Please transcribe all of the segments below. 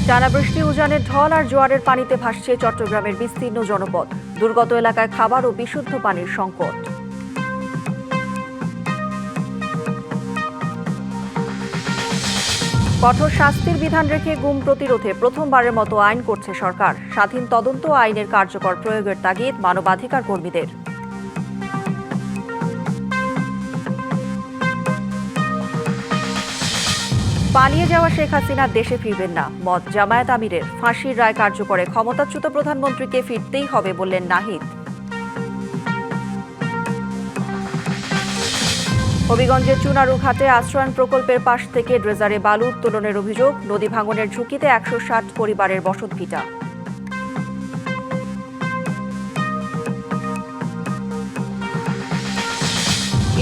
টানা বৃষ্টি, উজানের ঢল আর জোয়ারের পানিতে ভাসছে চট্টগ্রামের বিস্তীর্ণ জনপদ। দুর্গত এলাকায় খাবার ও বিশুদ্ধ পানির সংকট। কঠোর শাস্তির বিধান রেখে গুম প্রতিরোধে প্রথমবারের মতো আইন করছে সরকার। স্বাধীন তদন্ত আইনের কার্যকর প্রয়োগের তাগিদ মানবাধিকার কর্মীদের। পালিয়ে যাওয়া শেখ হাসিনা দেশে ফিরবেন না, মত জামায়াত আমিরের। ফাঁসির রায় কার্যকরে ক্ষমতাচ্যুত প্রধানমন্ত্রীকে ফিরতেই হবে বললেন নাহিদ। হবিগঞ্জের চুনারু ঘাটে আশ্রয়ণ প্রকল্পের পাশ থেকে ড্রেজারে বালু উত্তোলনের অভিযোগ। নদী ভাঙনের ঝুঁকিতে ১৬০ পরিবারের বসতভিটা।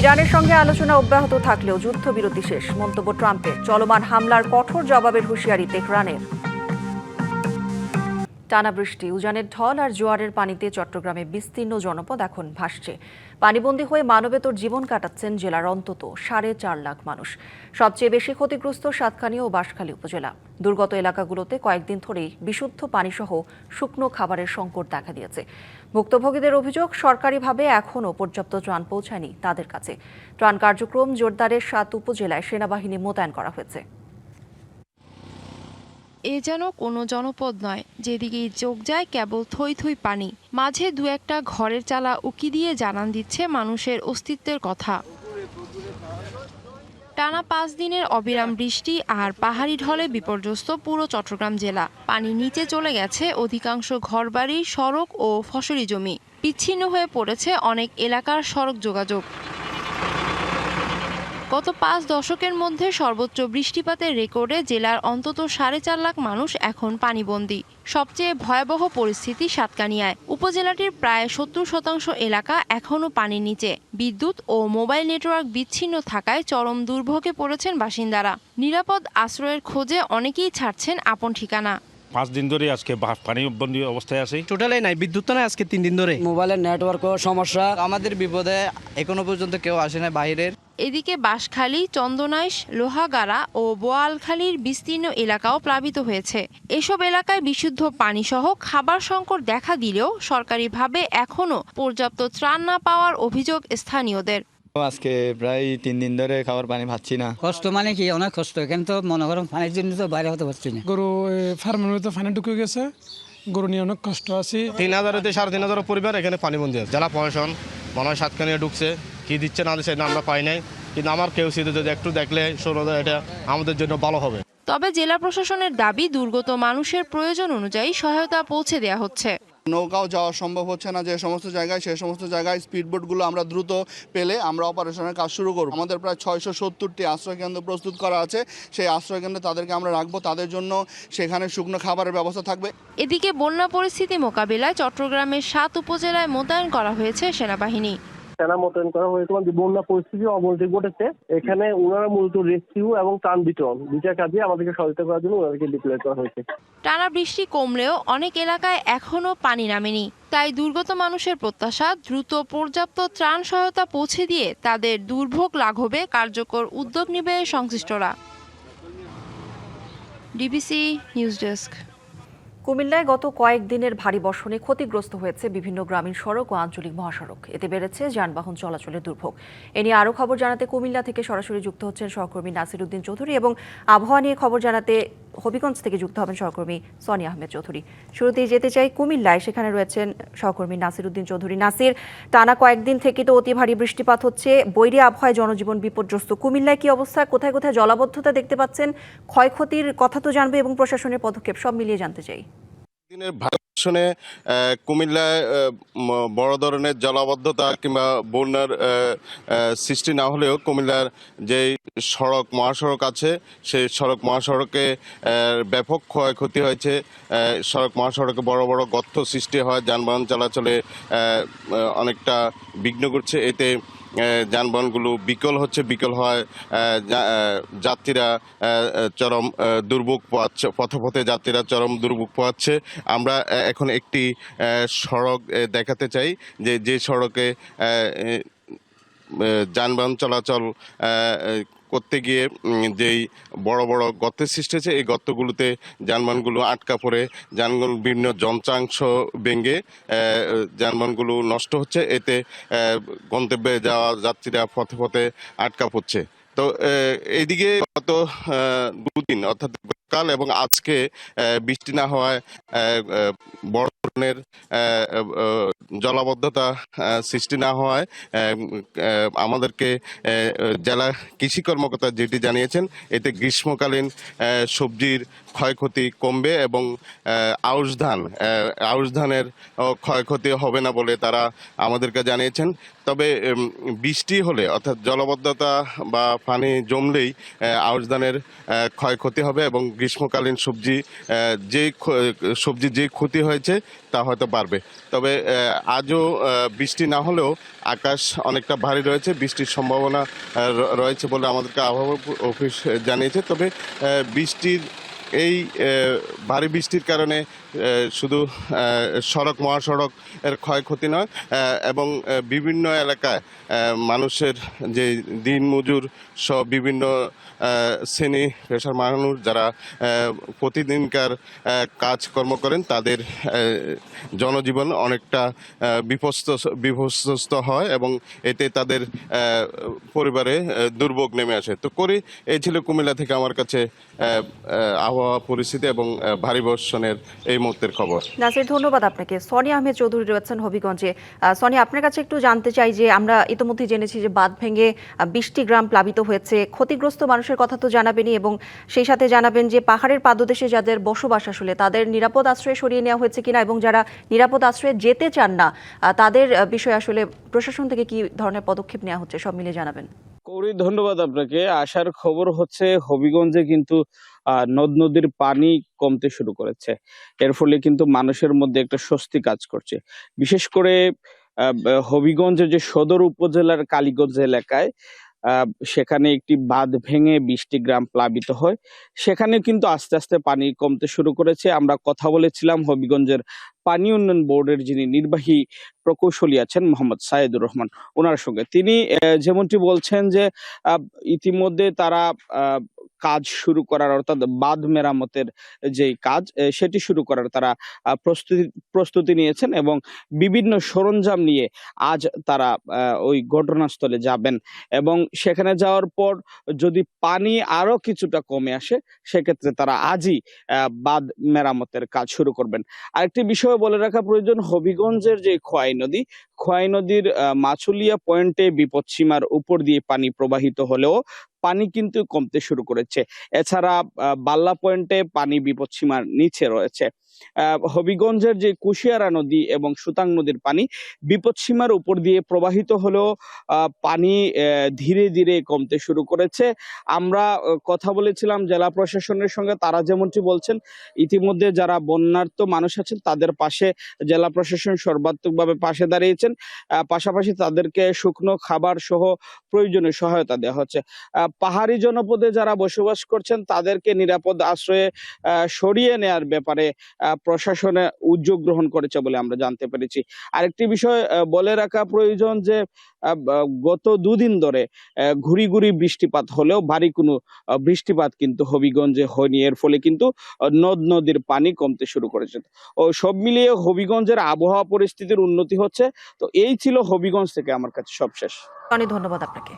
ইরানের সঙ্গে আলোচনা অব্যাহত থাকলেও যুদ্ধবিরতি শেষ, মন্তব্য ট্রাম্পের। চলমান হামলার কঠোর জবাবের হুঁশিয়ারি তেহরানের। টানা বৃষ্টি, উজানের ঢল আর জোয়ারের পানিতে চট্টগ্রামে বিস্তীর্ণ জনপদ এখন ভাসছে। পানিবন্দী হয়ে মানবেতর জীবন কাটাচ্ছেন জেলার অন্তত ৪.৫ লাখ মানুষ। সবচেয়ে বেশি ক্ষতিগ্রস্ত সাতকানিয়া ও বাঁশখালী উপজেলা। দুর্গত এলাকাগুলোতে কয়েকদিন ধরেই বিশুদ্ধ পানিসহ শুকনো খাবারের সংকট দেখা দিয়েছে। ভুক্তভোগীদের অভিযোগ, সরকারিভাবে এখনও পর্যাপ্ত ত্রাণ পৌঁছায়নি তাদের কাছে। ত্রাণ কার্যক্রম জোরদারের ৭ উপজেলায় সেনাবাহিনী মোতায়েন করা হয়েছে। এ যেন কোনো জনপদ নয়, যেদিকেই চোখ যায় কেবল থই থই পানি। মাঝে দু একটা ঘরের চালা উকি দিয়ে জানান দিচ্ছে মানুষের অস্তিত্বের কথা। টানা ৫ দিনের অবিরাম বৃষ্টি আর পাহাড়ি ঢলে বিপর্যস্ত পুরো চট্টগ্রাম জেলা। পানি নিচে চলে গেছে অধিকাংশ ঘরবাড়ি, সড়ক ও ফসলি জমি। বিচ্ছিন্ন হয়ে পড়েছে অনেক এলাকার সড়ক যোগাযোগ। গত ৫ দশকের মধ্যে সর্বোচ্চ বৃষ্টিপাতের রেকর্ডে জেলার অন্তত ৪.৫ লাখ মানুষ এখন পানিবন্দী। সবচেয়ে ভয়াবহ পরিস্থিতি সাতকানিয়ায়। উপজেলাটির প্রায় ৭০% এলাকা এখনও পানির নিচে। বিদ্যুৎ ও মোবাইল নেটওয়ার্ক বিচ্ছিন্ন থাকায় চরম দুর্ভোগে পড়েছেন বাসিন্দারা। নিরাপদ আশ্রয়ের খোঁজে অনেকেই ছাড়ছেন আপন ঠিকানা। ৫ দিন ধরে আজকে পানিবন্দী অবস্থায় আছি। টোটালি নাই, বিদ্যুৎ নাই আজকে ৩ দিন ধরে। মোবাইলের নেটওয়ার্কও সমস্যা। আমাদের বিপদে এখনো পর্যন্ত কেউ আসে না বাইরের। এদিকে বাঁশখালী, চন্দনাইশ, লোহাগাড়া ও বোয়ালখালীর বিস্তীর্ণ এলাকাও প্লাবিত হয়েছে। এসব এলাকায় বিশুদ্ধ পানিসহ খাবার সংকট দেখা দিলেও সরকারিভাবে এখনও পর্যাপ্ত ত্রাণ না পাওয়ার অভিযোগ স্থানীয়দের। আজকে প্রায় ৩ দিন ধরে খাবার পানি পাচ্ছি না। কষ্ট মানে কি, অনেক কষ্ট। এখানে তো মনে করুন পানির জন্য তো বাইরে হতে পারছি না। গরু ফার্মের মধ্যে পানি ঢুকে গেছে, গরু নিয়ে অনেক কষ্ট আছি। ৩,০০০ থেকে ৩,৫০০ পরিবার এখানে পানিবন্দী আছে। জেলা প্রশাসন মনে হয় সাতকানিয়া ঢুকছে, কি দিচ্ছে না দিচ্ছে না আমরা পাই নাই, কিন্তু আমার কেউ যদি একটু দেখলে শোনা এটা আমাদের জন্য ভালো হবে। তবে জেলা প্রশাসনের দাবি, দুর্গত মানুষের প্রয়োজন অনুযায়ী সহায়তা পৌঁছে দেওয়া হচ্ছে। নৌকাও যাওয়া সম্ভব হচ্ছে না যে সমস্ত জায়গায়, সেই সমস্ত জায়গায় স্পিডবোটগুলো আমরা দ্রুত পেলে আমরা অপারেশনের কাজ শুরু করব। আমাদের প্রায় ৬৭০টি আশ্রয়কেন্দ্র প্রস্তুত করা আছে। সেই আশ্রয়কেন্দ্রে তাদেরকে আমরা রাখবো, তাদের জন্য সেখানে শুকনো খাবারের ব্যবস্থা থাকবে। এদিকে বন্যা পরিস্থিতি মোকাবিলায় চট্টগ্রামের ৭ উপজেলায় মোতায়েন করা হয়েছে সেনাবাহিনী। সেনা মোতায়েন করা হয়েছে। বন্যা পরিস্থিতি অবনতি ঘটেছে, এখানে ওনারা মূলত রেস্কিউ এবং ত্রাণ বিতরণ দুইটা কাজে আমাদেরকে সহায়তা করার জন্য ওনাদেরকে ডিপ্লয় করা হয়েছে। টানা বৃষ্টি কমলেও অনেক এলাকায় এখনও পানি নামেনি। তাই দুর্গত মানুষের প্রত্যাশা, দ্রুত পর্যাপ্ত ত্রাণ সহায়তা পৌঁছে দিয়ে তাদের দুর্ভোগ লাঘবে কার্যকর উদ্যোগ নেবে সংশ্লিষ্টরা। DBC news desk. কুমিল্লায় গত কয়েকদিনের ভারী বর্ষণে ক্ষতিগ্রস্ত হয়েছে বিভিন্ন গ্রামীণ সড়ক ও আঞ্চলিক মহাসড়ক। এতে বেড়েছে যানবাহন চলাচলের দুর্ভোগ। এ নিয়ে আরও খবর জানাতে কুমিল্লা থেকে সরাসরি যুক্ত হচ্ছেন সহকর্মী নাসির উদ্দিন চৌধুরী, এবং আবহাওয়া নিয়ে খবর জানাতে হবিগঞ্জ থেকে যুক্ত হবেন সহকর্মী সোনিয়া আহমেদ চৌধুরী। শুরুতেই যেতে চাই কুমিল্লায়, সেখানে রয়েছেন সহকর্মী নাসির উদ্দিন চৌধুরী। নাসির, টানা কয়েকদিন থেকে তো অতি ভারী বৃষ্টিপাত হচ্ছে, বৈরী আবহাওয়ায় জনজীবন বিপর্যস্ত। কুমিল্লায় কি অবস্থা, কোথায় কোথায় জলাবদ্ধতা দেখতে পাচ্ছেন, ক্ষয়ক্ষতির কথা তো জানবে এবং প্রশাসনের পদক্ষেপ সব মিলিয়ে জানতে চাই। দিনের ভারী বর্ষণে কুমিল্লায় বড় ধরনের জলাবদ্ধতা কিংবা বন্যার সৃষ্টি না হলেও কুমিল্লার যে সড়ক মহাসড়ক আছে সেই সড়ক মহাসড়কে ব্যাপক ক্ষয়ক্ষতি হয়েছে। সড়ক মহাসড়কে বড় বড় গর্ত সৃষ্টি হয়, যানবাহন চলাচলে অনেকটা বিঘ্ন করছে। এতে যানবাহনগুলো বিকল হয়, যাত্রীরা চরম দুর্ভোগ পোহাচ্ছে, পথে যাত্রীরা চরম দুর্ভোগ পোহাচ্ছে। আমরা এখন একটি সড়ক দেখাতে চাই, যে সড়কে যানবাহন চলাচল করতে গিয়ে যেই বড় বড় গর্তের সৃষ্টি হয়েছে, এই গর্তগুলোতে যানবাহনগুলো আটকা পড়ে যানবাহন বিভিন্ন যন্ত্রাংশ ভেঙে যানবাহনগুলো নষ্ট হচ্ছে। এতে গন্তব্যে যাওয়া যাত্রীরা পথে পথে আটকা পড়ছে। তো এইদিকে গত দুদিন অর্থাৎ কাল এবং আজকে বৃষ্টি না হওয়ায় বড় ধরনের জলাবদ্ধতা সৃষ্টি না হওয়ায় আমাদেরকে জেলা কৃষি কর্মকর্তা যেটি জানিয়েছেন, এতে গ্রীষ্মকালীন সবজির ক্ষয়ক্ষতি কমবে এবং আউশ ধানের ক্ষয়ক্ষতি হবে না বলে তারা আমাদেরকে জানিয়েছেন। তবে বৃষ্টি হলে অর্থাৎ জলাবদ্ধতা বা পানি জমলেই আউশ ধানের ক্ষয়ক্ষতি হবে এবং গ্রীষ্মকালীন সবজির যে ক্ষতি হয়েছে তা হয়তো বাড়বে। তবে আজও বৃষ্টি না হলেও আকাশ অনেকটা ভারী রয়েছে, বৃষ্টির সম্ভাবনা রয়েছে বলে আমাদেরকে আবহাওয়া অফিস জানিয়েছে। তবে এই ভারী বৃষ্টির কারণে শুধু মহাসড়ক এর ক্ষয়ক্ষতি নয় এবং বিভিন্ন এলাকায় মানুষের যে দিনমজুর সহ বিভিন্ন শ্রেণী পেশার মানুষ যারা প্রতিদিনকার কাজকর্ম করেন, তাদের জনজীবন অনেকটা বিপর্যস্ত হয় এবং এতে তাদের পরিবারে দুর্ভোগ নেমে আসে। তো এই ছিল কুমিল্লা থেকে আমার কাছে আবহাওয়া পরিস্থিতি এবং ভারী বর্ষণের এই মুহূর্তের খবর। নাসির, ধন্যবাদ আপনাকে। সনি আহমেদ চৌধুরী রয়েছেন হবিগঞ্জে। সনি, আপনার কাছে একটু জানতে চাই যে আমরা ইতিমধ্যে জেনেছি যে বাঁধ ভেঙে 20টি গ্রাম প্লাবিত হয়েছে। ক্ষতিগ্রস্ত মানুষের কথা তো জানাবেনই এবং সেই সাথে জানাবেন যে পাহাড়ের পাদদেশে যাদের বসবাস আসলে তাদের নিরাপদ আশ্রয়ে সরিয়ে নেওয়া হয়েছে কিনা এবং যারা নিরাপদ আশ্রয়ে যেতে চান না তাদের বিষয়ে আসলে প্রশাসন থেকে কি ধরনের পদক্ষেপ নেওয়া হচ্ছে, সব মিলে জানাবেন। কৌরি, ধন্যবাদ আপনাকে। আসার খবর হচ্ছে হবিগঞ্জে কিন্তু নদ নদীর পানি কমতে শুরু করেছে। এর ফলে কিন্তু মানুষের মধ্যে একটা স্বস্তি কাজ করছে। বিশেষ করে হবিগঞ্জের যে সদর উপজেলার কালীগঞ্জ এলাকায় সেখানে একটি বাঁধ ভেঙে 20টি গ্রাম প্লাবিত হয়। সেখানে কিন্তু আস্তে আস্তে পানি কমতে শুরু করেছে। আমরা কথা বলেছিলাম হবিগঞ্জের পানি উন্নয়ন বোর্ডের যিনি নির্বাহী প্রকৌশলী আছেন মোহাম্মদ সাইদুর রহমান, ওনার সঙ্গে। তিনি যেমনটি বলছেন যে ইতিমধ্যে তারা কাজ শুরু করার, অর্থাৎ বাঁধ মেরামতের যে কাজ সেটি শুরু করার তারা প্রস্তুতি নিয়েছেন এবং বিভিন্ন সরঞ্জাম নিয়ে আজ তারা ওই ঘটনাস্থলে যাবেন এবং সেখানে যাওয়ার পর যদি পানি আরো কিছুটা কমে আসে সেক্ষেত্রে তারা আজই বাঁধ মেরামতের কাজ শুরু করবেন। আরেকটি বিষয় বলে রাখা প্রয়োজন, হবিগঞ্জের যে খোয়াই নদীর মাছুলিয়া পয়েন্টে বিপদসীমার উপর দিয়ে পানি প্রবাহিত হলেও পানি কিন্তু কমতে শুরু করেছে। এছাড়া বাল্লা পয়েন্টে পানি বিপদসীমার নিচে রয়েছে। হবিগঞ্জের যে কুশিয়ারা নদী এবং সুতাং নদীর পানি বিপদসীমার উপর দিয়ে প্রবাহিত হলেও পানি ধীরে ধীরে কমতে শুরু করেছে। আমরা কথা বলেছিলাম জেলা প্রশাসনের সঙ্গে, তারা যেমনটি বলছেন ইতিমধ্যে যারা বন্যার্ত মানুষ আছেন তাদের পাশে জেলা প্রশাসন সর্বাত্মকভাবে পাশে দাঁড়িয়েছেন। পাশাপাশি তাদেরকে শুকনো খাবার সহ প্রয়োজনীয় সহায়তা দেওয়া হচ্ছে। পাহাড়ি জনপদে যারা বসবাস করছেন তাদেরকে নিরাপদ আশ্রয়ে সরিয়ে নেয়ার ব্যাপারে প্রশাসনে উদ্যোগ গ্রহণ করেছে বলে আমরা জানতে পেরেছি। আরেকটি বিষয় বলে রাখা প্রয়োজন যে গত দুদিন ধরে ঘুরি ঘুরি বৃষ্টিপাত হলেও ভারী কোনো বৃষ্টিপাত কিন্তু হবিগঞ্জে হয়নি। এর ফলে কিন্তু নদ নদীর পানি কমতে শুরু করেছে। ও সব মিলিয়ে হবিগঞ্জের আবহাওয়া পরিস্থিতির উন্নতি হচ্ছে। তো এই ছিল হবিগঞ্জ থেকে আমার কাছে সবশেষ। অনেক ধন্যবাদ আপনাকে।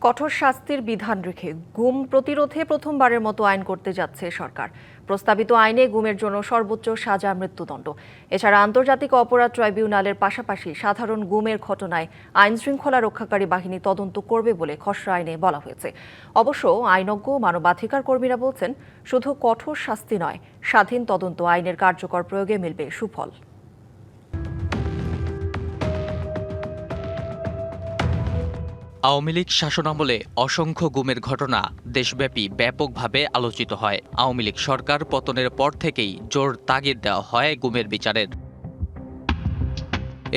কঠোর শাস্তির বিধান রেখে গুম প্রতিরোধে প্রথমবারের মতো আইন করতে যাচ্ছে সরকার। প্রস্তাবিত আইনে গুমের জন্য সর্বোচ্চ সাজা মৃত্যুদণ্ড। এছাড়া আন্তর্জাতিক অপরাধ ট্রাইব্যুনালের পাশাপাশি সাধারণ গুমের ঘটনায় আইন শৃঙ্খলা রক্ষাকারী বাহিনী তদন্ত করবে বলে খসড়া আইনে বলা হয়েছে। অবশ্য আইনজ্ঞ মানবাধিকার কর্মীরা বলছেন, শুধু কঠোর শাস্তি নয়, স্বাধীন তদন্ত আইনের কার্যকর প্রয়োগে মিলবে সুফল। আওয়ামী লীগ শাসনামলে অসংখ্য গুমের ঘটনা দেশব্যাপী ব্যাপকভাবে আলোচিত হয়। আওয়ামী লীগ সরকার পতনের পর থেকেই জোর তাগিদ দেওয়া হয় গুমের বিচারের।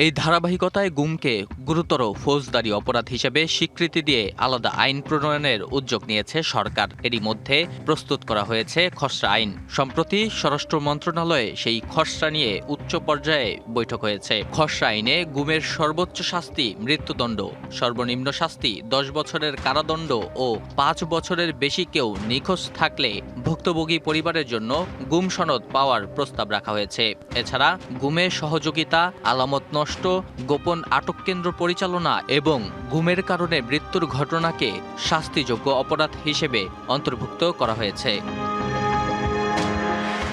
এই ধারাবাহিকতায় গুমকে গুরুতর ফৌজদারি অপরাধ হিসেবে স্বীকৃতি দিয়ে আলাদা আইন প্রণয়নের উদ্যোগ নিয়েছে সরকার। এরই মধ্যে প্রস্তুত করা হয়েছে খসড়া আইন। সম্প্রতি স্বরাষ্ট্র মন্ত্রণালয়ে সেই খসড়া নিয়ে উচ্চ পর্যায়ে বৈঠক হয়েছে। খসড়া আইনে গুমের সর্বোচ্চ শাস্তি মৃত্যুদণ্ড, সর্বনিম্ন শাস্তি 10 বছরের কারাদণ্ড ও 5 বছরের বেশি কেউ নিখোঁজ থাকলে ভুক্তভোগী পরিবারের জন্য গুম সনদ পাওয়ার প্রস্তাব রাখা হয়েছে। এছাড়া গুমে সহযোগিতা, আলামত নষ্ট, গোপন আটক কেন্দ্র পরিচালনা এবং গুমের কারণে মৃত্যুর ঘটনাকে শাস্তিযোগ্য অপরাধ হিসেবে অন্তর্ভুক্ত করা হয়েছে।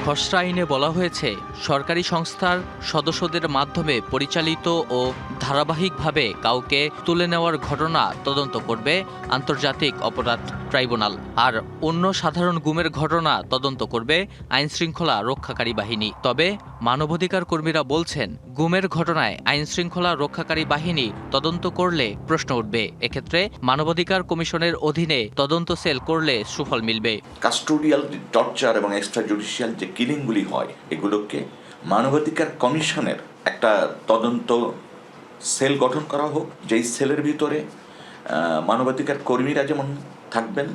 খসড়া আইনে বলা হয়েছে, সরকারি সংস্থার সদস্যদের মাধ্যমে পরিচালিত ও ধারাবাহিকভাবে কাউকে তুলে নেওয়ার ঘটনা তদন্ত করবে আন্তর্জাতিক অপরাধ ট্রাইব্যুনাল, আর অন্য সাধারণ গুমের ঘটনা তদন্ত করবে আইনশৃঙ্খলা রক্ষাকারী বাহিনী। তবে মানবাধিকার কর্মীরা বলছেন, গুমের ঘটনায় আইনশৃঙ্খলা রক্ষাকারী বাহিনী তদন্ত করলে প্রশ্ন উঠবে। এক্ষেত্রে মানবাধিকার কমিশনের অধীনে তদন্ত সেল করলে সুফল মিলবে। কাস্টোডিয়াল টর্চার এবং এক্সট্রা জুডিশিয়াল যে কিলিংগুলি হয়, এগুলোকে মানবাধিকার কমিশনের একটা তদন্ত সেল গঠন করা হোক, যেই সেলের ভিতরে মানবাধিকার কর্মীরা যেমন থাকবেন,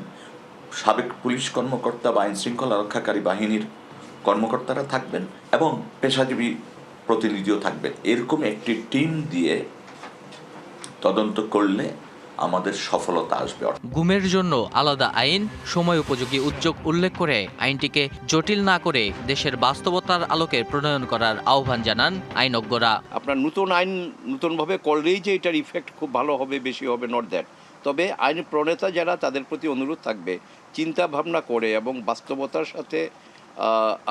সাবেক পুলিশ কর্মকর্তা বা আইন শৃঙ্খলা রক্ষাকারী বাহিনীর কর্মকর্তারা থাকবেন এবং পেশাজীবী প্রতিনিধিও থাকবেন। এরকম একটি টিম দিয়ে তদন্ত করলে আমাদের সফলতা আসবে। গুমের জন্য আলাদা আইন, সময় উপযোগী উদ্যোগ উল্লেখ করে আইনটিকে জটিল না করে দেশের বাস্তবতার আলোকে প্রণয়ন করার আহ্বান জানান আইনজ্ঞরা। আপনার নতুন আইন নতুনভাবে করলেই যে এটার ইফেক্ট খুব ভালো হবে, বেশি হবে, নট দ্যাট। তবে আইন প্রণেতা যারা, তাদের প্রতি অনুরোধ থাকবে চিন্তা ভাবনা করে এবং বাস্তবতার সাথে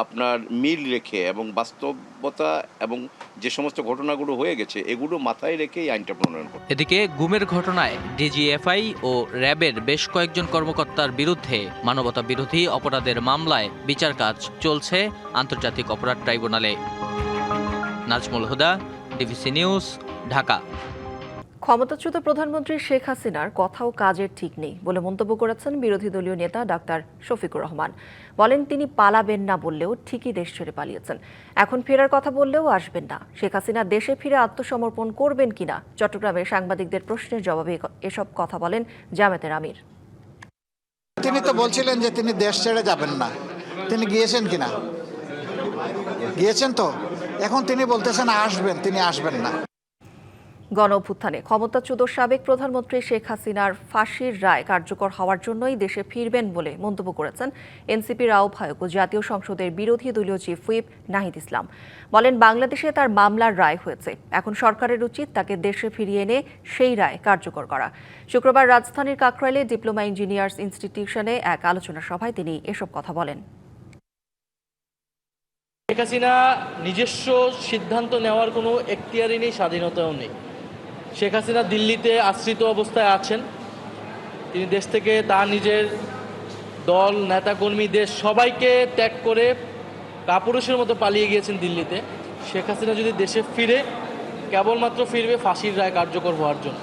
আপনার মিল রেখে এবং বাস্তবতা এবং যে সমস্ত ঘটনাগুলো হয়ে গেছে এগুলো মাথায় রেখে এই আইনটা প্রণয়ন করে। এদিকে গুমের ঘটনায় ডিজিএফআই ও র্যাবের বেশ কয়েকজন কর্মকর্তার বিরুদ্ধে মানবতা বিরোধী অপরাধের মামলায় বিচার কাজ চলছে আন্তর্জাতিক অপরাধ ট্রাইব্যুনালে। নাজমুল হুদা, ডিভিসি নিউজ, ঢাকা। ক্ষমতাচ্যুত প্রধানমন্ত্রী শেখ হাসিনার কথা ও কাজের ঠিক নেই বলে মন্তব্য করেছেন বিরোধী দলীয় নেতা ডাক্তার শফিকুর রহমান। বলেন, তিনি পালাবেন না বললেও ঠিকই দেশ ছেড়ে পালিয়েছেন, এখন ফেরার কথা বললেও আসবেন না। শেখ হাসিনা দেশে ফিরে আত্মসমর্পণ করবেন কিনা চট্টগ্রামে সাংবাদিকদের প্রশ্নের জবাবে এসব কথা বলেন জামায়াতের আমির। তিনি তো বলছিলেন যে তিনি দেশ ছেড়ে যাবেন না, তিনি গিয়েছেন কিনা? গিয়েছেন তো, এখন তিনি বলতেছেন আসবেন, তিনি আসবেন না। গণ অভ্যুত্থানে ক্ষমতাচ্যুত সাবেক প্রধানমন্ত্রী শেখ হাসিনার ফাঁসির রায় কার্যকর হওয়ার জন্যই দেশে ফিরবেন বলে মন্তব্য করেছেন এনসিপির আহ্বায়ক ও জাতীয় সংসদের বিরোধী দলীয় চিফ হুইপ নাহিদ ইসলাম। বলেন, বাংলাদেশে তার মামলার রায় হয়েছে, এখন সরকারের উচিত তাকে দেশে ফিরিয়ে এনে সেই রায় কার্যকর করা। শুক্রবার রাজধানীর কাকরাইলে ডিপ্লোমা ইঞ্জিনিয়ার্স ইনস্টিটিউশনে এক আলোচনা সভায় তিনি এসব কথা বলেন। শেখ হাসিনা নিজস্ব সিদ্ধান্ত নেওয়ার কোনো এখতিয়ারই নেই, স্বাধীনতাও নেই। শেখ হাসিনা দিল্লিতে আশ্রিত অবস্থায় আছেন। তিনি দেশ থেকে তার নিজের দল, নেতাকর্মী, দেশ সবাইকে ত্যাগ করে কাপুরুষের মতো পালিয়ে গিয়েছেন দিল্লিতে। শেখ হাসিনা যদি দেশে ফিরে, কেবলমাত্র ফিরবে ফাঁসির রায় কার্যকর হওয়ার জন্য।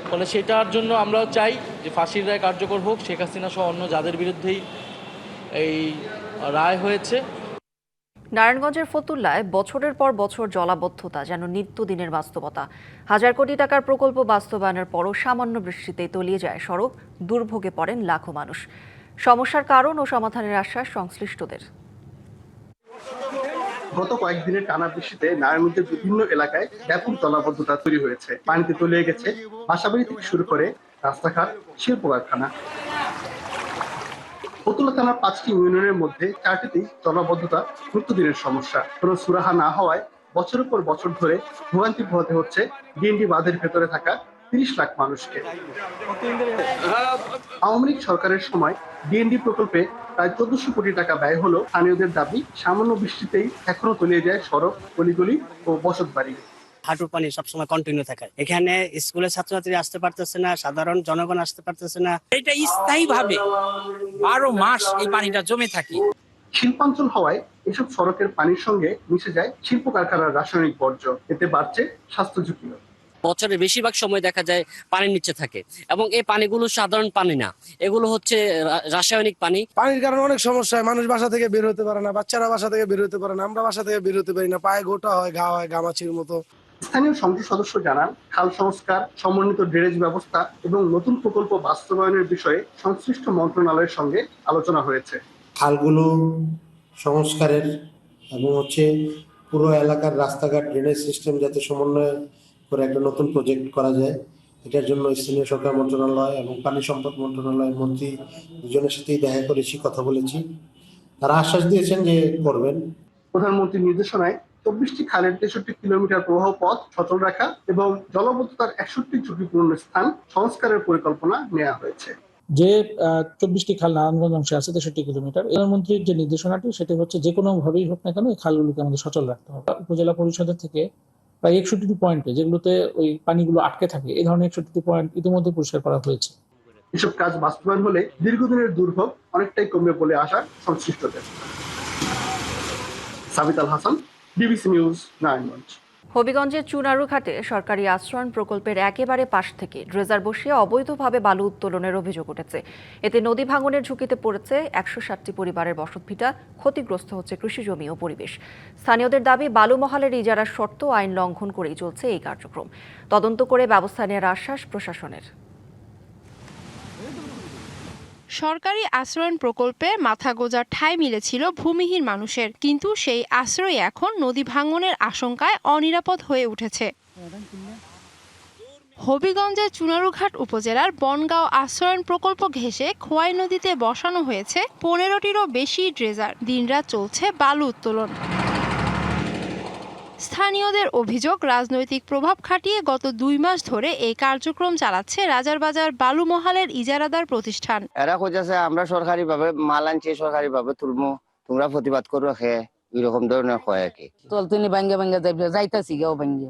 ফলে সেটার জন্য আমরাও চাই যে ফাঁসির রায় কার্যকর হোক, শেখ হাসিনা সহ অন্য যাদের বিরুদ্ধেই এই রায় হয়েছে। নারায়ণগঞ্জের ফতুল্লায় বছরের পর বছর জলাবদ্ধতা যেন নিত্যদিনের বাস্তবতা। হাজার কোটি টাকার প্রকল্প বাস্তবায়নের পরও সামান্য বৃষ্টিতেই তলিয়ে যায় সড়ক, দুর্ভোগে পড়েন লাখো মানুষ। সমস্যার কারণ ও সমাধানের আশ্বাস সংশ্লিষ্টদের। গত কয়েকদিনের টানা বৃষ্টিতে নারায়ণগঞ্জের বিভিন্ন এলাকায় ব্যাপক জলাবদ্ধতা তৈরি হয়েছে। পানিতে তলিয়ে গেছে বাসাবাড়ি থেকে শুরু করে রাস্তাঘাট, শিল্প কারখানা। ফতুল্লা থানার 5টি ইউনিয়নের মধ্যে 4টিতেই জলাবদ্ধতা নিত্যদিনের সমস্যা। কোনো সুরাহা না হওয়ায় বছরের পর বছর ধরে ভোগান্তি পোহাতে হচ্ছে ডিএনডি বাঁধের ভেতরে থাকা 30 লাখ মানুষকে। আওয়ামী লীগ সরকারের সময় ডিএনডি প্রকল্পে প্রায় 1400 কোটি টাকা ব্যয় হলো। স্থানীয়দের দাবি, সামান্য বৃষ্টিতেই এখনো তলিয়ে যায় সড়ক, গলিগলি ও বসত বাড়ি। হাঁটুর পানি সবসময় কন্টিনিউ থাকে। এখানে স্কুলের ছাত্রছাত্রী আসতে পারতেছে না, সাধারণ জনগণ আসতে পারতেছে না। এটা স্থায়ী ভাবে 12 মাস এই পানিটা জমে থাকে। শিল্পাঞ্চল হওয়ায় এসব সড়কের পানির সঙ্গে মিশে যায় শিল্প কারখানার রাসায়নিক বর্জ্য, এতে বাড়ছে স্বাস্থ্য ঝুঁকিও। বছরের বেশিরভাগ সময় দেখা যায় পানির নিচে থাকে এবং এই পানিগুলো সাধারণ পানি না, এগুলো হচ্ছে রাসায়নিক পানি। পানির কারণে অনেক সমস্যা হয়, মানুষ বাসা থেকে বের হতে পারে না, বাচ্চারা বাসা থেকে বের হতে পারে না, আমরা বাসা থেকে বের হতে পারি না, পায়ে গোটা হয়, ঘা হয় গামাচির মতো। স্থানীয় সংসদ সদস্য জানান, খাল সংস্কার, সমন্বিত ড্রেনেজ ব্যবস্থা এবং নতুন প্রকল্প বাস্তবায়নের বিষয়ে সংশ্লিষ্ট মন্ত্রণালয়ের সঙ্গে আলোচনা হয়েছে। খালগুলো সংস্কারের এবং পুরো এলাকার রাস্তাঘাট ড্রেনেজ সিস্টেম যাতে সমন্বয় করে একটা নতুন প্রজেক্ট করা যায়, এটার জন্য স্থানীয় সরকার মন্ত্রণালয় এবং পানি সম্পদ মন্ত্রণালয়ের মন্ত্রী দুজনের সাথেই দেখা করেছি, কথা বলেছি। তারা আশ্বাস দিয়েছেন যে করবেন। প্রধানমন্ত্রীর নির্দেশনায় 24টি খালের 63 কিলোমিটার প্রবাহ পথ সচল রাখা এবং জলবদ্ধতার 61টি ঝুঁকিপূর্ণ স্থান সংস্কারের পরিকল্পনা নেওয়া হয়েছে। যে 24টি খাল নারায়ণগঞ্জ অংশে আছে 63 কিলোমিটার, প্রধানমন্ত্রীর যে নির্দেশনাটি সেটি হচ্ছে যে কোনো ভাবেই হোক না কেন এই খালগুলোকে আমাদের সচল রাখতে হবে। উপজেলা পরিষদের থেকে প্রায় 61টি পয়েন্টে যেগুলোতে ওই পানিগুলো আটকে থাকে, এই ধরনের 61টি পয়েন্ট ইতিমধ্যে পরিষ্কার করা হয়েছে। এসব কাজ বাস্তবায়ন হলে দীর্ঘদিনের দুর্ভোগ অনেকটাই কমবে বলে আশা সংশ্লিষ্টদের। সাবিত আল হাসান, ডিবিসি নিউজ, নারায়ণগঞ্জ। হবিগঞ্জের চুনারুঘাটে সরকারি আশ্রয়ণ প্রকল্পের একেবারে পাশ থেকে ড্রেজার বসিয়ে অবৈধভাবে বালু উত্তোলনের অভিযোগ উঠেছে। এতে নদী ভাঙনের ঝুঁকিতে পড়েছে 160টি পরিবারের বসতভিটা, ক্ষতিগ্রস্ত হচ্ছে কৃষিজমি ও পরিবেশ। স্থানীয়দের দাবি, বালু মহালের ইজারার শর্ত আইন লঙ্ঘন করেই চলছে এই কার্যক্রম। তদন্ত করে ব্যবস্থা নেওয়ার আশ্বাস প্রশাসনের। সরকারি আশ্রয়ণ প্রকল্পে মাথা গোঁজার ঠাঁই মিলেছিল ভূমিহীন মানুষের, কিন্তু সেই আশ্রয় এখন নদী ভাঙনের আশঙ্কায় অনিরাপদ হয়ে উঠেছে। হবিগঞ্জের চুনারুঘাট উপজেলার বনগাঁও আশ্রয়ণ প্রকল্প ঘেঁষে খোয়াই নদীতে বসানো হয়েছে 15টিরও বেশি ড্রেজার। দিনরাত চলছে বালু উত্তোলন। স্থানীয়দের অভিযোগ, রাজনৈতিক প্রভাব খাটিয়ে গত 2 মাস ধরে এই কার্যক্রম চালাচ্ছে রাজারবাজার বালু মহালের ইজারাদার প্রতিষ্ঠান। এরা কইছে আমরা সরকারি ভাবে মাল আনছি, সরকারি ভাবে তুলমু, তোমরা প্রতিবাদ করো রাখে, এরকম ধরনের হয় কি চলতেনি ভাঙ্গে ভাঙ্গে যাইতাছি গেও ভাঙ্গে।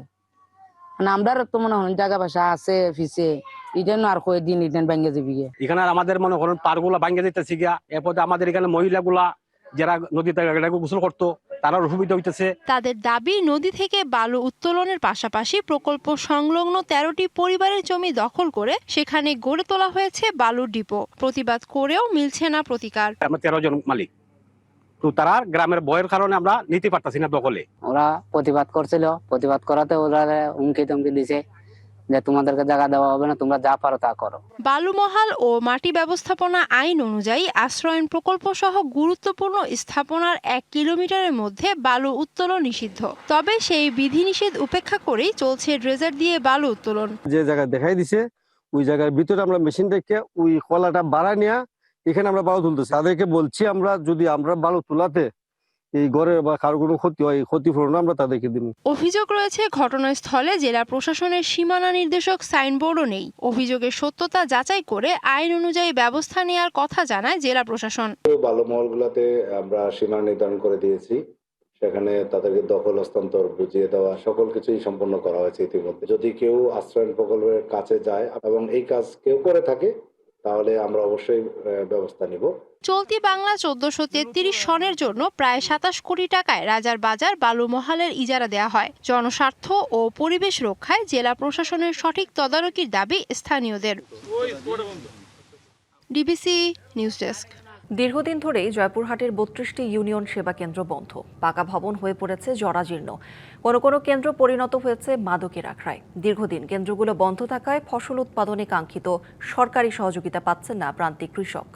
মানে আমরা তো মনে হয় জায়গা ভাষা আছে ফিসে, এটা আর কয়ে দিন ইটেন ভাঙ্গে যাবি। এখানে আমাদের মনে করেন পারগুলা ভাঙ্গে যাইতেছি গিয়া, এরপরে আমাদের এখানে মহিলাগুলা যারা নদীতে গোসল করতো তারা সুবিধা হইতেছে। তাদের দাবি, নদী থেকে বালু উত্তোলনের পাশাপাশি প্রকল্প সংলগ্ন 13টি পরিবারের জমি দখল করে সেখানে গড়ে তোলা হয়েছে বালুর ডিপো। প্রতিবাদ করেও মিলছে না প্রতিকার। আমরা 13 জন মালিক, তো তারা গ্রামের বয়ের কারণে আমরা নিতে পারতাছি না দখলে। ওরা প্রতিবাদ করছিল, প্রতিবাদ করাতে ওরা হুমকি ধমকি দিছে যে তোমাদেরকে জায়গা দেওয়া হবে না, তোমরা যা পারো তা করো। বালুমহাল ও মাটি ব্যবস্থাপনা আইন অনুযায়ী আশ্রয়ণ প্রকল্প সহ গুরুত্বপূর্ণ স্থাপনার 1 কিলোমিটারের মধ্যে বালু উত্তোলন নিষিদ্ধ। তবে সেই বিধিনিষেধ উপেক্ষা করেই চলছে ড্রেজার দিয়ে বালু উত্তোলন। যে জায়গা দেখাই দিছে ওই জায়গার ভিতরে আমরা মেশিন রেখে ওই কলাটা বাড়ায় নিয়ে এখানে আমরা বালু তুলতেছি। তাদেরকে বলছি আমরা যদি আমরা বালু তোলাতে এই ঘরের বা কারো কোনো ক্ষতি হয়, ক্ষতিপূরণ আমরা তাদেরকে দিব। অভিযোগ রয়েছে ঘটনাস্থলে জেলা প্রশাসনের সীমানা নির্দেশক সাইনবোর্ডও নেই। অভিযোগের সত্যতা যাচাই করে আইন অনুযায়ী ব্যবস্থা নেওয়ার কথা জানায় জেলা প্রশাসন। বালু মহলগুলোতে আমরা সীমানা নির্ধারণ করে দিয়েছি, সেখানে তাদেরকে দখল হস্তান্তর বুঝিয়ে দেওয়া সকল কিছুই সম্পন্ন করা হয়েছে ইতিমধ্যে। যদি কেউ আশ্রয়ণ প্রকল্পের কাছে যায় এবং এই কাজ কেউ করে থাকে তাহলে আমরা অবশ্যই ব্যবস্থা নিব। চলতি বাংলা 1433 সনের জন্য প্রায় 27 কোটি টাকায় রাজার বাজার বালু মহালের ইজারা দেওয়া হয়। জনস্বার্থ ও পরিবেশ রক্ষায় জেলা প্রশাসনের সঠিক তদারকির দাবি স্থানীয়দের। DBC news desk. দীর্ঘদিন ধরেই জয়পুরহাটের 32টি ইউনিয়ন সেবা কেন্দ্র বন্ধ। পাকা ভবন হয়ে পড়েছে জরাজীর্ণ। কোনো কোনো কেন্দ্র পরিণত হয়েছে মাদকের আখড়ায়। দীর্ঘদিন কেন্দ্রগুলো বন্ধ থাকায় ফসল উৎপাদনে কাঙ্ক্ষিত সরকারি সহযোগিতা পাচ্ছেন না প্রান্তিক কৃষক।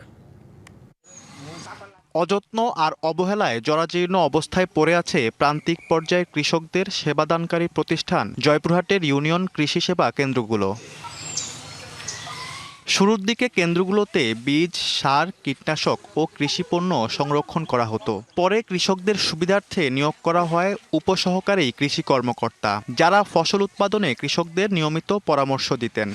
অযত্ন আর অবহেলায় জরাজীর্ণ অবস্থায় পড়ে আছে প্রান্তিক পর্যায়ের কৃষকদের সেবাদানকারী প্রতিষ্ঠান জয়পুরহাটের ইউনিয়ন কৃষি সেবা কেন্দ্রগুলো। শুরুর দিকে কেন্দ্রগুলোতে বীজ, সার, কীটনাশক ও কৃষিপণ্য সংরক্ষণ করা হতো। পরে কৃষকদের সুবিধার্থে নিয়োগ করা হয় উপসহকারী কৃষি কর্মকর্তা, যারা ফসল উৎপাদনে কৃষকদের নিয়মিত পরামর্শ দিতেন।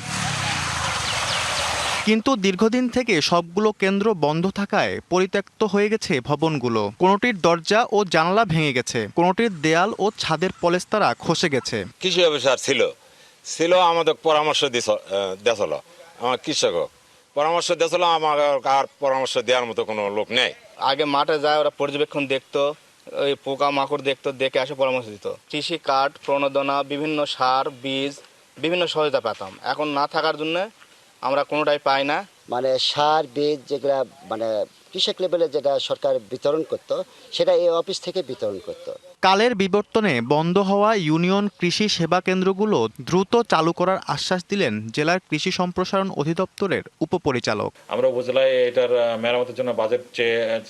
কিন্তু দীর্ঘদিন থেকে সবগুলো কেন্দ্র বন্ধ থাকায় পরিত্যক্ত হয়ে গেছে ভবনগুলো। কোনোটির দরজা ও জানালা ভেঙে গেছে, কোনোটির দেয়াল ও ছাদের পলেস্তারা খসে গেছে। কৃষি অফিসার ছিল আমাদের পরামর্শ দিয়েছিল, আমার কৃষক পরামর্শ দিয়েছিল, আমার আর পরামর্শ দেওয়ার মতো কোনো লোক নেই। আগে মাঠে যায় ওরা পর্যবেক্ষণ দেখতো, ওই পোকা মাকড় দেখতো, দেখে আসে পরামর্শ দিত। কৃষি কার্ড, প্রণোদনা, বিভিন্ন সার, বীজ, বিভিন্ন সহায়তা পেতাম। এখন না থাকার জন্য আমরা কোনোটাই পাই না। মানে সার, বীজ যেগুলা মানে কৃষক লেভেলে যেটা সরকার বিতরণ করত সেটা এই অফিস থেকে বিতরণ করত। কালের বিবর্তনে বন্ধ হওয়া ইউনিয়ন কৃষি সেবা কেন্দ্রগুলো দ্রুত চালু করার আশ্বাস দিলেন জেলার কৃষি সম্প্রসারণ অধিদপ্তরের উপপরিচালক। আমরা উপজেলায় এটার মেরামতের জন্য বাজেট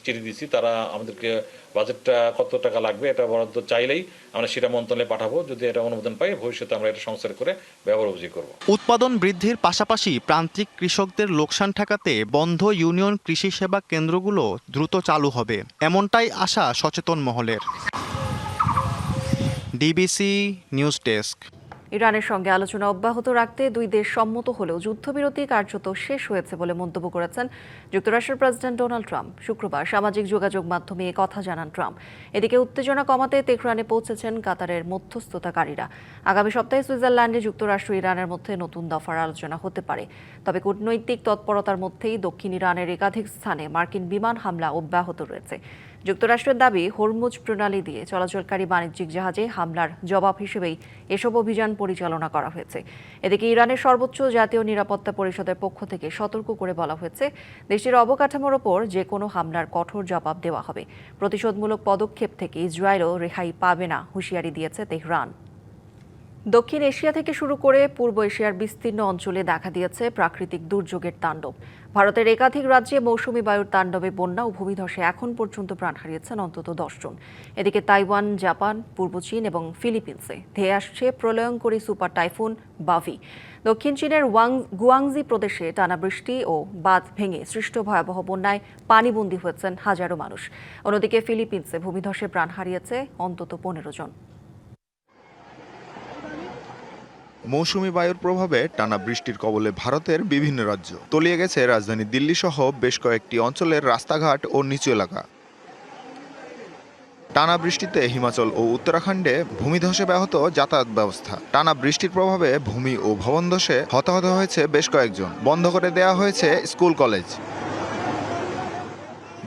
চিঠি দিচ্ছি, তারা আমাদেরকে বাজেটটা কত টাকা লাগবে এটা বরাদ্দ চাইলেই আমরা সেটা মন্ত্রণালয়ে পাঠাবো। যদি এটা অনুমোদন পাই ভবিষ্যতে আমরা এটা সংস্কার করে ব্যবহার উপযোগী করব। উৎপাদন বৃদ্ধির পাশাপাশি প্রান্তিক কৃষকদের লোকসান ঠেকাতে বন্ধ ইউনিয়ন কৃষি সেবা কেন্দ্রগুলো দ্রুত চালু হবে, এমনটাই আশা সচেতন মহলের। DBC news desk. ইরানের সঙ্গে আলোচনা অব্যাহত রাখতে দুই দেশ সম্মত হলেও যুদ্ধবিরতি কার্যত শেষ হয়েছে বলে মন্তব্য করেছেন যুক্তরাষ্ট্রের প্রেসিডেন্ট ডোনাল্ড ট্রাম্প। শুক্রবার সামাজিক যোগাযোগ মাধ্যমে এ কথা জানান ট্রাম্প। এদিকে উত্তেজনা কমাতে তেহরানে পৌঁছেছেন কাতারের মধ্যস্থতাকারীরা। আগামী সপ্তাহে সুইজারল্যান্ডে যুক্তরাষ্ট্র ইরানের মধ্যে নতুন দফার আলোচনা হতে পারে। তবে কূটনৈতিক তৎপরতার মধ্যেই দক্ষিণ ইরানের একাধিক স্থানে মার্কিন বিমান হামলা অব্যাহত রয়েছে। যুক্তরাষ্ট্রের দাবি, হরমুজ প্রণালী দিয়ে চলাচলকারী বাণিজ্যিক জাহাজে হামলার জবাব হিসেবেই এসব অভিযান পরিচালনা করা হয়েছে। এদিকে ইরানের সর্বোচ্চ জাতীয় নিরাপত্তা পরিষদের পক্ষ থেকে সতর্ক করে বলা হয়েছে, দেশটির অবকাঠামোর ওপর যে কোনো হামলার কঠোর জবাব দেওয়া হবে। প্রতিশোধমূলক পদক্ষেপ থেকে ইসরায়েলও রেহাই পাবে না, হুঁশিয়ারি দিয়েছে তেহরান। দক্ষিণ এশিয়া থেকে শুরু করে পূর্ব এশিয়ার বিস্তীর্ণ অঞ্চলে দেখা দিয়েছে প্রাকৃতিক দুর্যোগের তাণ্ডব। ভারতের একাধিক রাজ্যে মৌসুমী বায়ুর তাণ্ডবে বন্যা ও ভূমিধসে এখন পর্যন্ত প্রাণ হারিয়েছেন অন্তত 10 জন। এদিকে তাইওয়ান, জাপান, পূর্ব চীন এবং ফিলিপিন্সে ধেয়ে আসছে প্রলয়ঙ্করী সুপার টাইফুন বাভি। দক্ষিণ চীনের গুয়াংজি প্রদেশে টানা বৃষ্টি ও বাঁধ ভেঙে সৃষ্ট ভয়াবহ বন্যায় পানিবন্দী হয়েছেন হাজারো মানুষ। অন্যদিকে ফিলিপিন্সে ভূমিধসে প্রাণ হারিয়েছে অন্তত 15 জন। মৌসুমী বায়ুর প্রভাবে টানা বৃষ্টির কবলে ভারতের বিভিন্ন রাজ্য। তলিয়ে গেছে রাজধানী দিল্লি সহ বেশ কয়েকটি অঞ্চলের রাস্তাঘাট ও নিচু এলাকা। টানা বৃষ্টিতে হিমাচল ও উত্তরাখণ্ডে ভূমিধসে ব্যাহত যাতায়াত ব্যবস্থা। টানা বৃষ্টির প্রভাবে ভূমি ও ভবন ধসে হতাহত হয়েছে বেশ কয়েকজন। বন্ধ করে দেওয়া হয়েছে স্কুল কলেজ।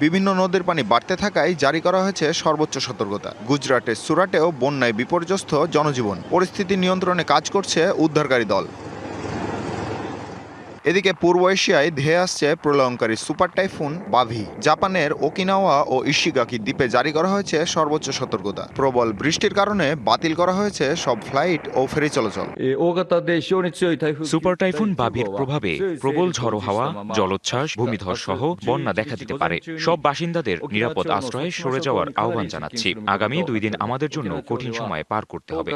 বিভিন্ন নদীর পানি বাড়তে থাকায় জারি করা হয়েছে সর্বোচ্চ সতর্কতা। গুজরাটের সুরাটেও বন্যায় বিপর্যস্ত জনজীবন। পরিস্থিতি নিয়ন্ত্রণে কাজ করছে উদ্ধারকারী দল। এদিকে পূর্ব এশিয়ায় ধেয়ে আসছে প্রলয়ঙ্করী সুপার টাইফুন বাভি। জাপানের ওকিনাওয়া ও ইশিগাকি দ্বীপে জারি করা হয়েছে সর্বোচ্চ সতর্কতা। প্রবল বৃষ্টির কারণে বাতিল করা হয়েছে সব ফ্লাইট ও ফেরি চলাচল। সুপার টাইফুন বাভির প্রভাবে প্রবল ঝড়ো হাওয়া, জলোচ্ছ্বাস, ভূমিধস সহ বন্যা দেখা দিতে পারে। সব বাসিন্দাদের নিরাপদ আশ্রয়ে সরে যাওয়ার আহ্বান জানাচ্ছি। আগামী 2 দিন আমাদের জন্য কঠিন সময় পার করতে হবে।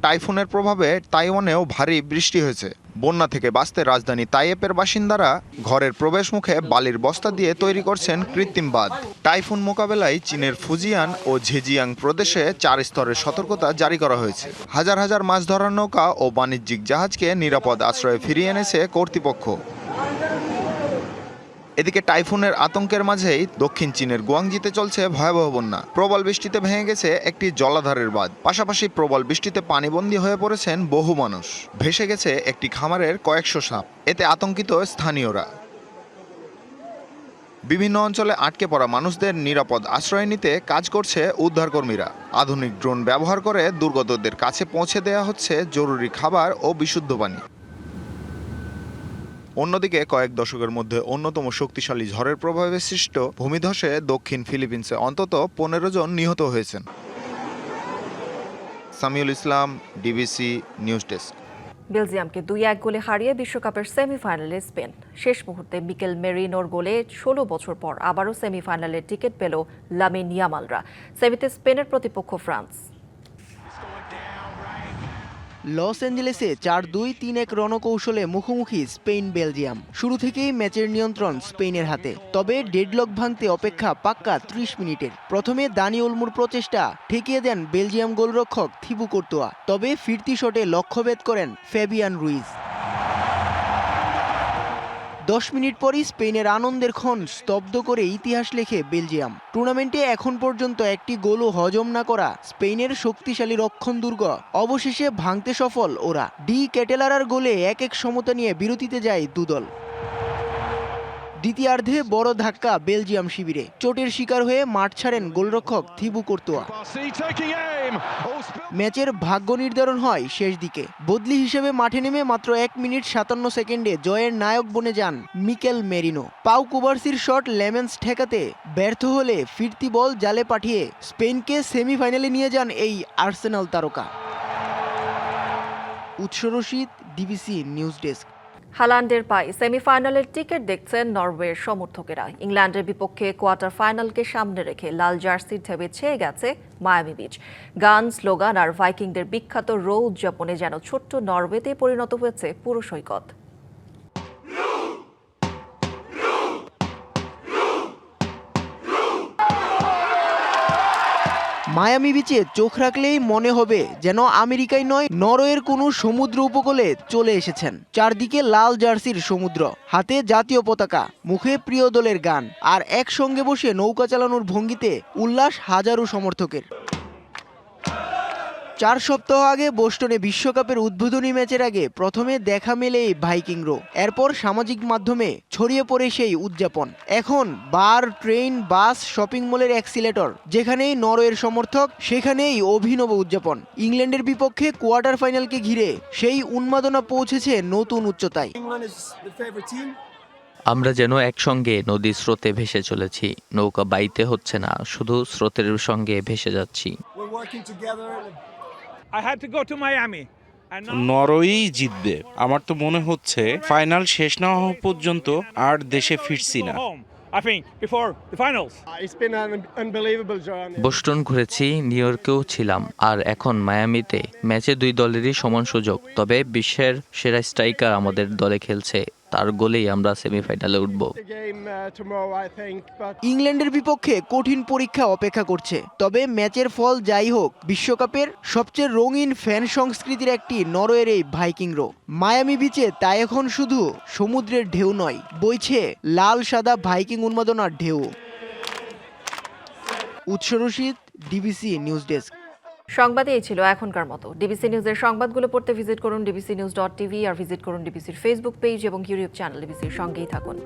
টাইফুনের প্রভাবে তাইওয়ানেও ভারী বৃষ্টি হয়েছে। বন্যা থেকে বাঁচতে রাজধানী তাইপের বাসিন্দারা ঘরের প্রবেশ মুখে বালির বস্তা দিয়ে তৈরি করছেন কৃত্রিম বাঁধ। টাইফুন মোকাবেলায় চীনের ফুজিয়ান ও ঝেজিয়াং প্রদেশে 4 স্তরের সতর্কতা জারি করা হয়েছে। হাজার হাজার মাছ ধরার নৌকা ও বাণিজ্যিক জাহাজকে নিরাপদ আশ্রয়ে ফিরিয়ে এনেছে কর্তৃপক্ষ। এদিকে টাইফুনের আতঙ্কের মাঝেই দক্ষিণ চীনের গুয়াংজিতে চলছে ভয়াবহ বন্যা। প্রবল বৃষ্টিতে ভেঙে গেছে একটি জলাধারের বাঁধ। পাশাপাশি প্রবল বৃষ্টিতে পানিবন্দী হয়ে পড়েছেন বহু মানুষ। ভেসে গেছে একটি খামারের কয়েকশো সাপ। এতে আতঙ্কিত স্থানীয়রা। বিভিন্ন অঞ্চলে আটকে পড়া মানুষদের নিরাপদ আশ্রয় নিতে কাজ করছে উদ্ধারকর্মীরা। আধুনিক ড্রোন ব্যবহার করে দুর্গতদের কাছে পৌঁছে দেওয়া হচ্ছে জরুরি খাবার ও বিশুদ্ধ পানি। অন্যদিকে কয়েক দশকের মধ্যে অন্যতম শক্তিশালী ঝড়ের প্রভাবে সৃষ্ট ভূমিধসে দক্ষিণ ফিলিপিন্সে অন্তত 15 জন নিহত হয়েছেন। সামিউল ইসলাম, ডিবিসি নিউজ ডেস্ক। বেলজিয়ামকে 2-1 গোলে হারিয়ে বিশ্বকাপের সেমিফাইনালে স্পেন। শেষ মুহূর্তে মিকেল মেরিনোর গোলে 16 বছর পর আবারও সেমিফাইনালের টিকিট পেল লামিন ইয়ামালরা। সেমিতে স্পেনের প্রতিপক্ষ ফ্রান্স। লস অ্যাঞ্জেলেসে 4-2-3-1 রণকৌশলে মুখোমুখি স্পেন বেলজিয়াম। শুরু থেকেই ম্যাচের নিয়ন্ত্রণ স্পেনের হাতে। তবে ডেডলক ভাঙতে অপেক্ষা পাক্কা 30 মিনিটের। প্রথমে দানি ওলমোর প্রচেষ্টা ঠেকিয়ে দেন বেলজিয়াম গোলরক্ষক থিবু কোর্তোয়া। তবে ফিরতি শটে লক্ষ্যভেদ করেন ফ্যাবিয়ান রুইজ। 10 মিনিট পরই স্পেনের আনন্দের ক্ষণ স্তব্ধ করে ইতিহাস লেখে বেলজিয়াম। টুর্নামেন্টে এখন পর্যন্ত একটি গোলও হজম না করা স্পেনের শক্তিশালী রক্ষণ দুর্গ অবশেষে ভাঙতে সফল ওরা। ডি ক্যাটেলারার গোলে 1-1 সমতা নিয়ে বিরতিতে যায় দুদল। দ্বিতীয়ার্ধে বড় ধাক্কা বেলজিয়াম শিবিরে, চোটের শিকার হয়ে মাঠ ছাড়েন গোলরক্ষক থিবু কোর্তোয়া। ম্যাচের ভাগ্য নির্ধারণ হয় শেষ দিকে। বদলি হিসেবে মাঠে নেমে মাত্র 1 মিনিট 57 সেকেন্ডে জয়ের নায়ক বনে যান মিকেল মেরিনো। পাউ কুবার্সির শট লেমেন্স ঠেকাতে ব্যর্থ হলে ফিরতি বল জালে পাঠিয়ে স্পেনকে সেমিফাইনালে নিয়ে যান এই আর্সেনাল তারকা। উৎস রশিদ, ডিবিসি নিউজ ডেস্ক। হালান্ডের পায়ে সেমিফাইনালের টিকিট দেখছেন নরওয়ের সমর্থকেরা। ইংল্যান্ডের বিপক্ষে কোয়ার্টার ফাইনালকে সামনে রেখে লাল জার্সির ঢেবে ছেয়ে গেছে মায়ামি বিচ। গান, স্লোগান আর ভাইকিংদের বিখ্যাত রো উদযাপনে যেন ছোট্ট নরওয়েতে পরিণত হয়েছে পুরো সৈকত। মায়ামি বিচে চোখ রাখলেই মনে হবে যেন আমেরিকায় নয়, নরওয়ের কোনো সমুদ্র উপকূলে চলে এসেছেন। চারদিকে লাল জার্সির সমুদ্র, হাতে জাতীয় পতাকা, মুখে প্রিয় দলের গান, আর একসঙ্গে বসে নৌকা চালানোর ভঙ্গিতে উল্লাস হাজারো সমর্থকের। 4 সপ্তাহ আগে বোস্টনে বিশ্বকাপের উদ্বোধনী ম্যাচের আগে প্রথমে দেখা মেলে এই ভাইকিং রো। এরপর সামাজিক মাধ্যমে ছড়িয়ে পড়ে সেই উদযাপন। এখন বার, ট্রেন, বাস, শপিং মলের অ্যাক্সিলেটর, যেখানেই নরওয়ের সমর্থক সেখানেই অভিনব উদযাপন। ইংল্যান্ডের বিপক্ষে কোয়ার্টার ফাইনালকে ঘিরে সেই উন্মাদনা পৌঁছেছে নতুন উচ্চতায়। আমরা যেন একসঙ্গে নদীর স্রোতে ভেসে চলেছি। নৌকা বাইতে হচ্ছে না, শুধু স্রোতের সঙ্গে ভেসে যাচ্ছি। নরওয়েই জিতবে। আমার তো মনে হচ্ছে ফাইনাল শেষ না হওয়া পর্যন্ত আর দেশে ফিরছি না। বোস্টন ঘুরেছি, নিউ ইয়র্কেও ছিলাম, আর এখন মায়ামিতে। ম্যাচে 2 দলেরই সমান সুযোগ, তবে বিশ্বের সেরা স্ট্রাইকার আমাদের দলে খেলছে, তার গোলেই আমরা সেমিফাইনালে উঠব। ইংল্যান্ডের বিপক্ষে কঠিন পরীক্ষা অপেক্ষা করছে, তবে ম্যাচের ফল যাই হোক, বিশ্বকাপের সবচেয়ে রঙিন ফ্যান সংস্কৃতির একটি নরওয়ের এই ভাইকিং রো। মায়ামি বিচে তাই এখন শুধু সমুদ্রের ঢেউ নয়, বইছে লাল সাদা ভাইকিং উন্মাদনার ঢেউ। উৎস রশিদ, ডিবিসি নিউজ ডেস্ক। সংবাদে এই ছিল এখনকার মতো। ডিবিসি নিউজের সংবাদগুলো পড়তে ভিজিট করুন dbcnews.tv আর ভিজিট করুন ডিবিসির ফেসবুক পেজ এবং ইউটিউব চ্যানেল। ডিবিসির সঙ্গেই থাকুন।